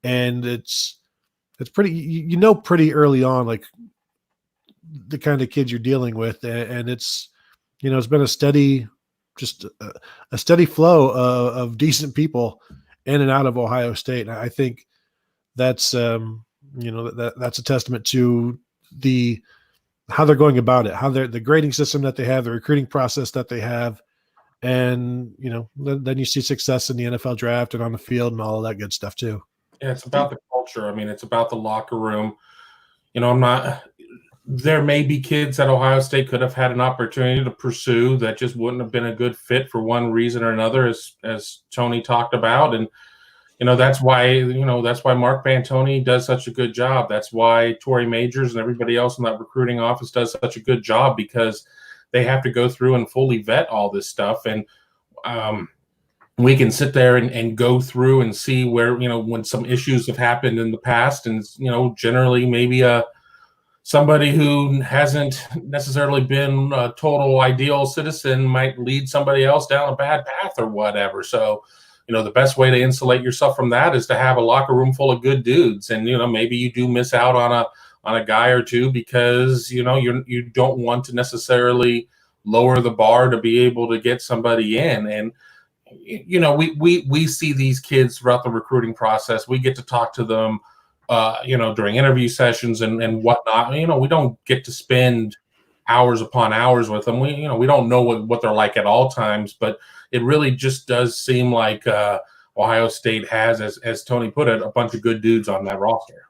and it's pretty, pretty early on, like the kind of kids you're dealing with, and it's, it's been a steady flow of decent people in and out of Ohio State. And I think that's that's a testament to how they're going about it, how the grading system that they have, the recruiting process that they have. And, then you see success in the NFL draft and on the field and all of that good stuff too. Yeah, it's about the culture. I mean, it's about the locker room. There may be kids that Ohio State could have had an opportunity to pursue that just wouldn't have been a good fit for one reason or another, as Tony talked about. And, that's why Mark Bantoni does such a good job. That's why Tory Majors and everybody else in that recruiting office does such a good job, because they have to go through and fully vet all this stuff. And we can sit there and go through and see where, when some issues have happened in the past, and, generally maybe somebody who hasn't necessarily been a total ideal citizen might lead somebody else down a bad path or whatever. So, the best way to insulate yourself from that is to have a locker room full of good dudes. And, maybe you do miss out on a guy or two because, you don't want to necessarily lower the bar to be able to get somebody in. And, we see these kids throughout the recruiting process. We get to talk to them, during interview sessions and whatnot. We don't get to spend hours upon hours with them. We don't know what they're like at all times, but it really just does seem like Ohio State has, as Tony put it, a bunch of good dudes on that roster.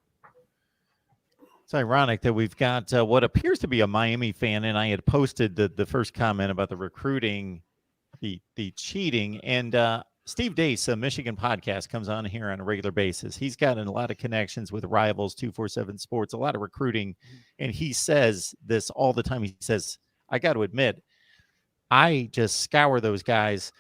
It's ironic that we've got what appears to be a Miami fan, and I had posted the first comment about the recruiting, the cheating, and Steve Dace, a Michigan podcast, comes on here on a regular basis. He's got a lot of connections with Rivals, 247 Sports, a lot of recruiting, and he says this all the time. He says, I got to admit, I just scour those guys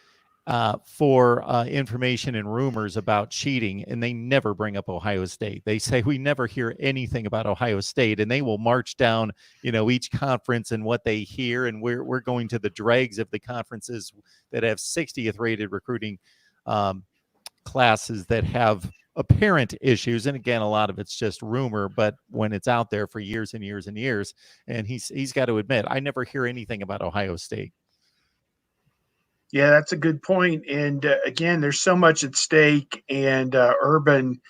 for information and rumors about cheating, and they never bring up Ohio State. They say we never hear anything about Ohio State, and they will march down, each conference and what they hear, and we're going to the dregs of the conferences that have 60th rated recruiting classes that have apparent issues. And again, a lot of it's just rumor, but when it's out there for years and years and years, and he's got to admit, I never hear anything about Ohio State. Yeah, that's a good point. And again, there's so much at stake. And Urban,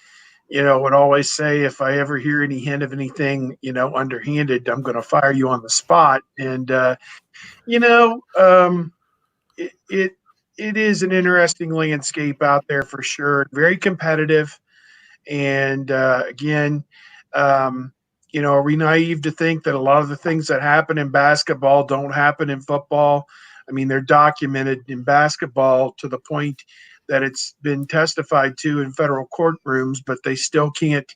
would always say, if I ever hear any hint of anything, underhanded, I'm going to fire you on the spot. And it is an interesting landscape out there for sure. Very competitive. And again, are we naive to think that a lot of the things that happen in basketball don't happen in football? I mean, they're documented in basketball to the point that it's been testified to in federal courtrooms, but they still can't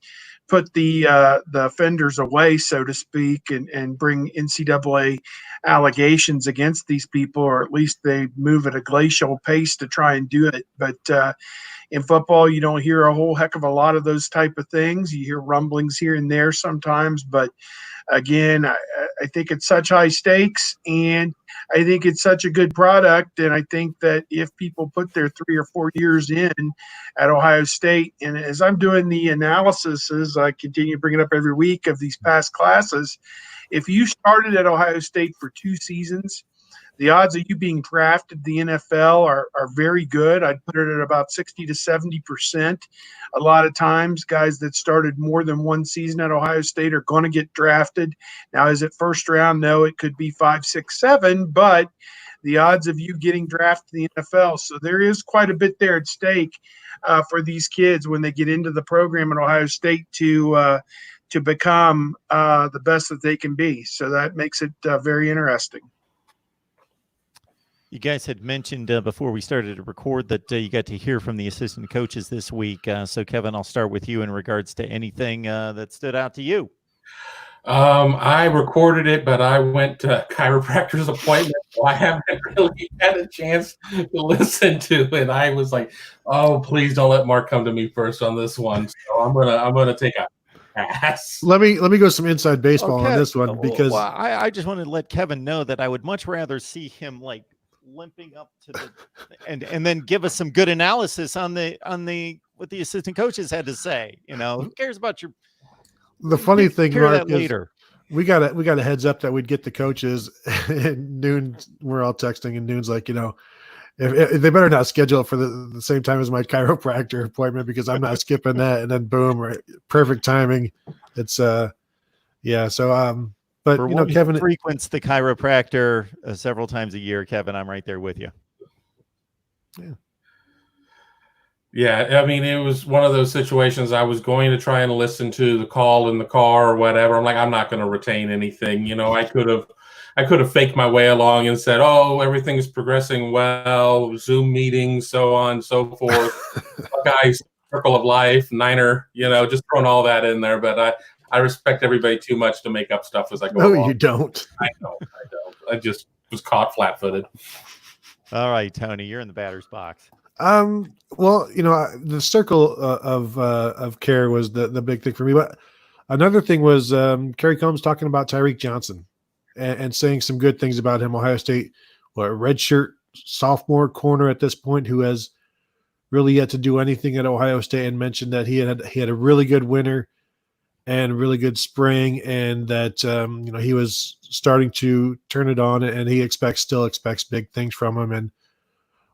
put the offenders away, so to speak, and bring NCAA allegations against these people, or at least they move at a glacial pace to try and do it. But in football, you don't hear a whole heck of a lot of those type of things. You hear rumblings here and there sometimes, but again, I think it's such high stakes, and I think it's such a good product. And I think that if people put their 3 or 4 years in at Ohio State, and as I'm doing the analysis, as I continue to bring it up every week of these past classes, if you started at Ohio State for 2 seasons, the odds of you being drafted the NFL are very good. I'd put it at about 60 to 70%. A lot of times, guys that started more than 1 season at Ohio State are going to get drafted. Now, is it first round? No, it could be 5, 6, 7, but the odds of you getting drafted in the NFL. So there is quite a bit there at stake for these kids when they get into the program at Ohio State to become the best that they can be. So that makes it very interesting. You guys had mentioned before we started to record that you got to hear from the assistant coaches this week. So, Kevin, I'll start with you in regards to anything that stood out to you. I recorded it, but I went to a chiropractor's appointment, so I haven't really had a chance to listen to it. I was like, "Oh, please don't let Mark come to me first on this one." So I'm gonna take a pass. Let me go some inside baseball on this one, because I just wanted to let Kevin know that I would much rather see him like limping up to the and then give us some good analysis on the what the assistant coaches had to say. You know, who cares about your? The funny thing, Mark, is later. We got a heads up that we'd get the coaches, and Noon, we're all texting, and Noon's like, if they better not schedule it for the same time as my chiropractor appointment, because I'm not skipping that. And then boom, right, perfect timing. It's yeah. So but for Kevin frequents the chiropractor several times a year. Kevin, I'm right there with you. Yeah, I mean, it was one of those situations. I was going to try and listen to the call in the car or whatever. I'm like, I'm not going to retain anything. I could have faked my way along and said, "Oh, everything's progressing well, Zoom meetings, so on and so forth." Buckeyes, circle of life, Niner, just throwing all that in there. But I respect everybody too much to make up stuff as I go along. No, you don't. I don't. I just was caught flat-footed. All right, Tony, you're in the batter's box. Well, the circle of care was the big thing for me. But another thing was Kerry Combs talking about Tyreek Johnson and saying some good things about him. Ohio State, redshirt sophomore corner at this point, who has really yet to do anything at Ohio State, and mentioned that he had a really good winter and really good spring, and that he was starting to turn it on, and he still expects big things from him. And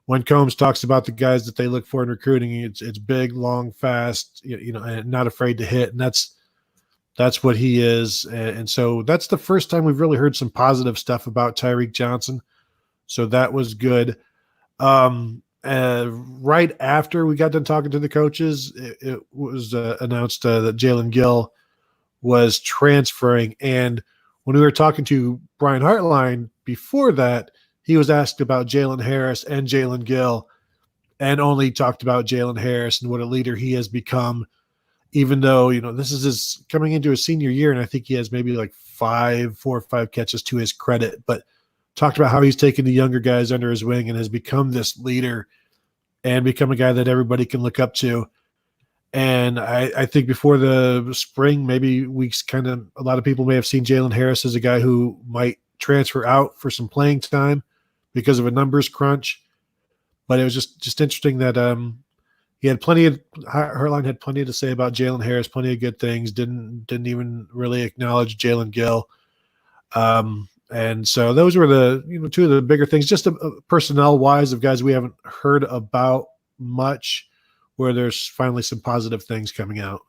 when Combs talks about the guys that they look for in recruiting, it's big, long, fast, and not afraid to hit, and that's what he is. And so that's the first time we've really heard some positive stuff about Tyreek Johnson. So that was good. Right after we got done talking to the coaches, it was announced that Jalen Gill was transferring. And when we were talking to Brian Hartline before that, he was asked about Jalen Harris and Jalen Gill, and only talked about Jalen Harris and what a leader he has become, even though, this is his coming into his senior year. And I think he has maybe like 4 or 5 catches to his credit, but talked about how he's taken the younger guys under his wing and has become this leader and become a guy that everybody can look up to. And I think before the spring, maybe weeks, a lot of people may have seen Jalen Harris as a guy who might transfer out for some playing time because of a numbers crunch. But it was just interesting that he had Hartline had plenty to say about Jalen Harris, plenty of good things, didn't even really acknowledge Jalen Gill. And so those were the 2 of the bigger things, just personnel wise, of guys we haven't heard about much, where there's finally some positive things coming out.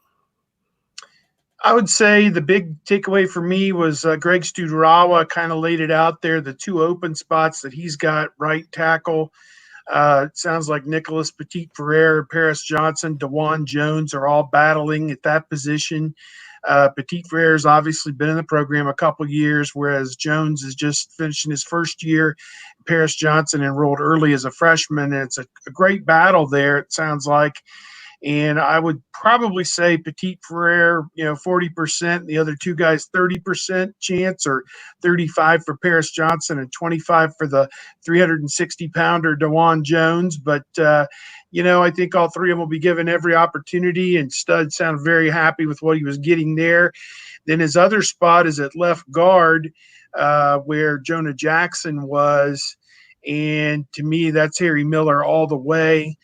I would say the big takeaway for me was Greg Studerawa kind of laid it out there, the 2 open spots that he's got, right tackle. It sounds like Nicholas Petit-Frere, Paris Johnson, DeJuan Jones are all battling at that position. Petit-Frere has obviously been in the program a couple years, whereas Jones is just finishing his first year. Paris Johnson enrolled early as a freshman, and it's a great battle there, it sounds like. And I would probably say Petit Ferrer, 40%, the other two guys 30% chance, or 35 for Paris Johnson and 25 for the 360-pounder DeJuan Jones. But, I think all three of them will be given every opportunity, and Stud sounded very happy with what he was getting there. Then his other spot is at left guard, where Jonah Jackson was. And to me, that's Harry Miller all the way,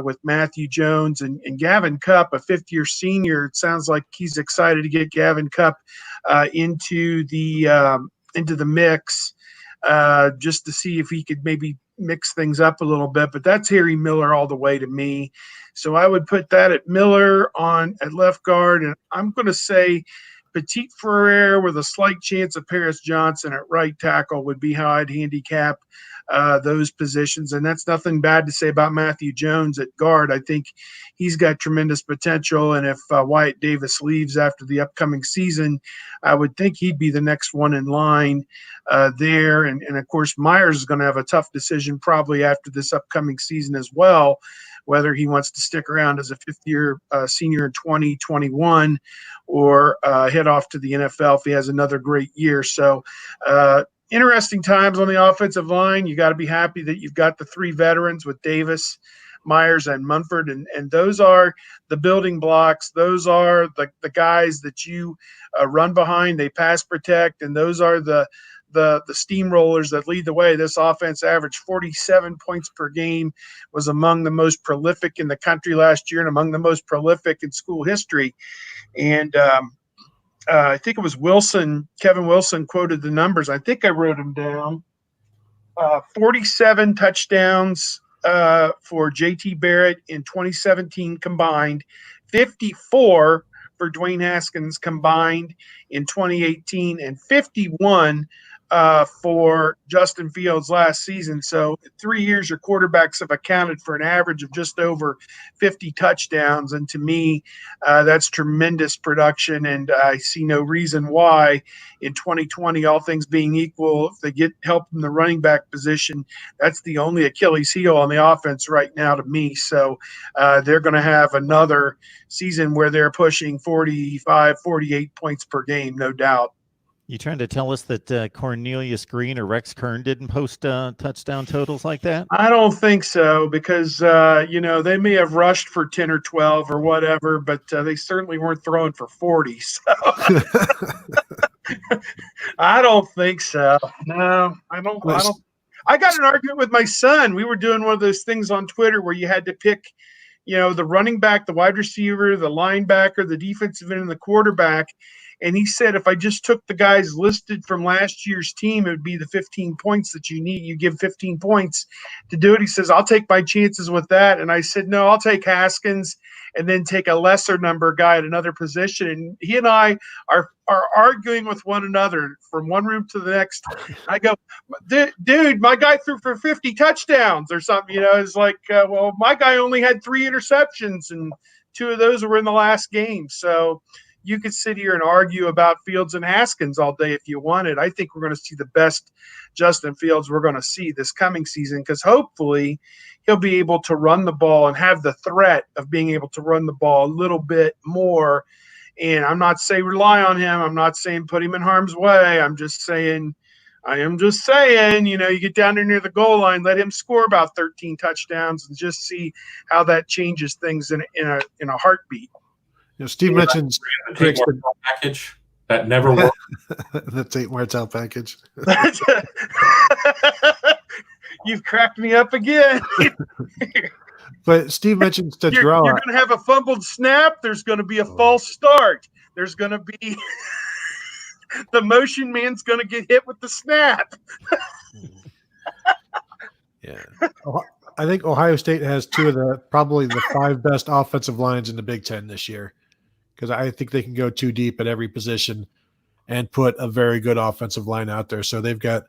with Matthew Jones and Gavin Cupp, a fifth-year senior. It sounds like he's excited to get Gavin Cupp into the mix, just to see if he could maybe mix things up a little bit. But that's Harry Miller all the way to me. So I would put that at Miller at left guard, and I'm going to say Petit Ferrer with a slight chance of Paris Johnson at right tackle would be how I'd handicap those positions. And that's nothing bad to say about Matthew Jones at guard. I think he's got tremendous potential. And if Wyatt Davis leaves after the upcoming season, I would think he'd be the next one in line there. And of course, Myers is going to have a tough decision probably after this upcoming season as well, whether he wants to stick around as a fifth-year senior in 2021 or head off to the NFL if he has another great year. So interesting times on the offensive line. You got to be happy that you've got the three veterans with Davis, Myers, and Munford, and those are the building blocks. Those are the guys that you run behind. They pass protect, and those are the steamrollers that lead the way. This offense averaged 47 points per game, was among the most prolific in the country last year and among the most prolific in school history. And I think it was Kevin Wilson quoted the numbers. I think I wrote them down. 47 touchdowns for JT Barrett in 2017 combined, 54 for Dwayne Haskins combined in 2018, and 51 for Justin Fields last season. So 3 years, your quarterbacks have accounted for an average of just over 50 touchdowns. And to me, that's tremendous production. And I see no reason why in 2020, all things being equal, if they get help in the running back position, that's the only Achilles heel on the offense right now to me. So they're going to have another season where they're pushing 45, 48 points per game, no doubt. You trying to tell us that Cornelius Green or Rex Kern didn't post touchdown totals like that? I don't think so, because, they may have rushed for 10 or 12 or whatever, but they certainly weren't throwing for 40. So I don't think so. No, I don't. I got an argument with my son. We were doing one of those things on Twitter where you had to pick, the running back, the wide receiver, the linebacker, the defensive end, and the quarterback. And he said, if I just took the guys listed from last year's team, it would be the 15 points that you need. You give 15 points to do it. He says, I'll take my chances with that. And I said, no, I'll take Haskins and then take a lesser number guy at another position. And he and I are arguing with one another from one room to the next. I go, dude, my guy threw for 50 touchdowns or something. It's like, well, my guy only had 3 interceptions, and 2 of those were in the last game. So you could sit here and argue about Fields and Haskins all day if you wanted. I think we're going to see the best Justin Fields we're going to see this coming season, because hopefully he'll be able to run the ball and have the threat of being able to run the ball a little bit more. And I'm not saying rely on him. I'm not saying put him in harm's way. I am just saying, you get down there near the goal line, let him score about 13 touchdowns and just see how that changes things in a heartbeat. Steve mentions the package that never worked. That's 8 Martell package. You've cracked me up again. But Steve mentions to You're going to have a fumbled snap. There's going to be a false start. There's going to be the motion man's going to get hit with the snap. Yeah. I think Ohio State has probably the 5 best offensive lines in the Big Ten this year, because I think they can go too deep at every position and put a very good offensive line out there. So they've got,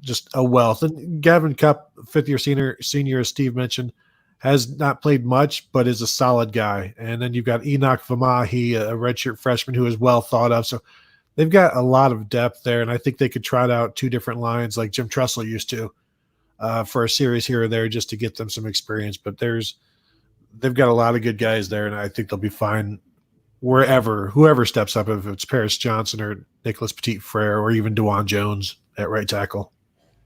just a wealth. And Gavin Cupp, 5th-year senior, as Steve mentioned, has not played much, but is a solid guy. And then you've got Enoch Vamahi, a redshirt freshman who is well thought of. So they've got a lot of depth there, and I think they could trot out 2 different lines like Jim Tressel used to for a series here or there just to get them some experience. But there's they've got a lot of good guys there, and I think they'll be fine whoever steps up, if it's Paris Johnson or Nicholas Petit-Frere or even DeJuan Jones at right tackle.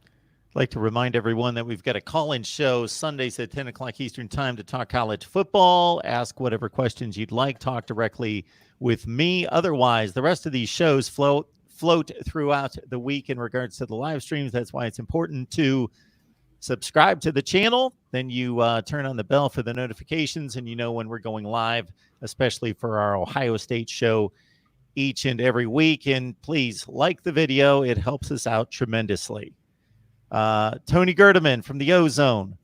I'd like to remind everyone that we've got a call-in show Sundays at 10 o'clock Eastern time to talk college football. Ask whatever questions you'd like. Talk directly with me. Otherwise, the rest of these shows float throughout the week in regards to the live streams. That's why it's important to subscribe to the channel. Then you turn on the bell for the notifications, and you know when we're going live, especially for our Ohio State show each and every week. And please like the video. It helps us out tremendously. Tony Gerdeman from the Ozone,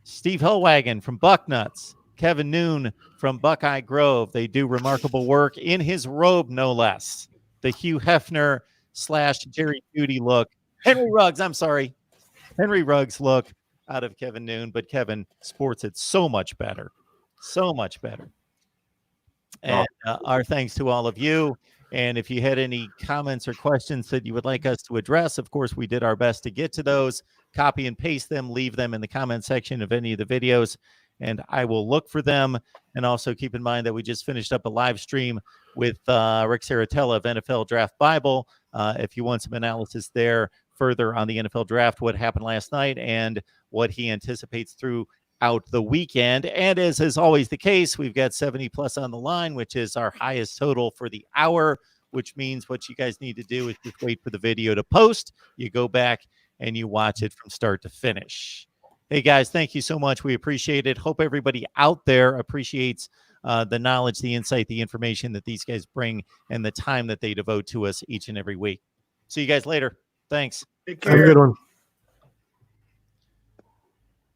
Steve Hellwagon from Bucknuts, Kevin Noon from Buckeye Grove. They do remarkable work in his robe, no less. The Hugh Hefner / Jerry Judy look. Henry Ruggs look out of Kevin Noon, but Kevin sports it so much better. So much better. And our thanks to all of you. And if you had any comments or questions that you would like us to address, of course, we did our best to get to those. Copy and paste them, leave them in the comment section of any of the videos, and I will look for them. And also keep in mind that we just finished up a live stream with Rick Saratella of NFL Draft Bible. If you want some analysis there further on the NFL Draft, what happened last night and what he anticipates throughout the weekend. And as is always the case, we've got 70 plus on the line, which is our highest total for the hour, which means what you guys need to do is just wait for the video to post. You go back and you watch it from start to finish. Hey guys, thank you so much. We appreciate it. Hope everybody out there appreciates the knowledge, the insight, the information that these guys bring, and the time that they devote to us each and every week. See you guys later. Thanks. Take Have a care. good one.